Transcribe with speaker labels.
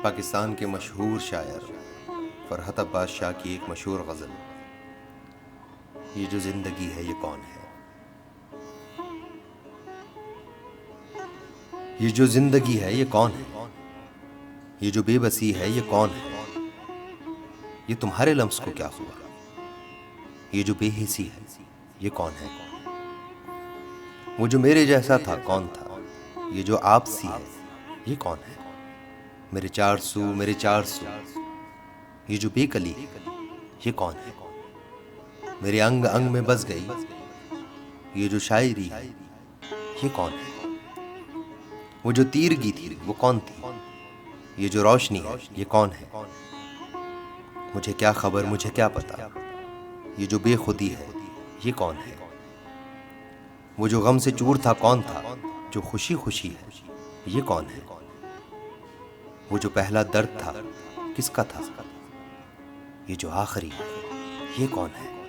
Speaker 1: पाकिस्तान के मशहूर शायर फरहत अब्बास शाह की एक मशहूर गज़ल, ये जो ज़िंदगी है ये कौन है। ये जो ज़िंदगी है ये कौन है, ये जो बेबसी है ये कौन है। ये तुम्हारे लम्स को क्या हुआ, ये जो बेहिसी है ये कौन है। वो जो मेरे जैसा था कौन था, ये जो आपसी है ये कौन है। मेरे 400 मेरे 400, ये जो बेकली है ये कौन है। मेरे अंग अंग में बस गई ये जो शायरी है ये कौन है। वो जो तीरगी थी वो कौन थी, ये जो रोशनी है ये कौन है। मुझे क्या खबर मुझे क्या पता, ये जो बेखुदी है ये कौन है। वो जो गम से चूर था कौन था, जो खुशी खुशी है ये कौन है। वो जो पहला दर्द था किसका था, ये जो आखिरी है ये कौन है।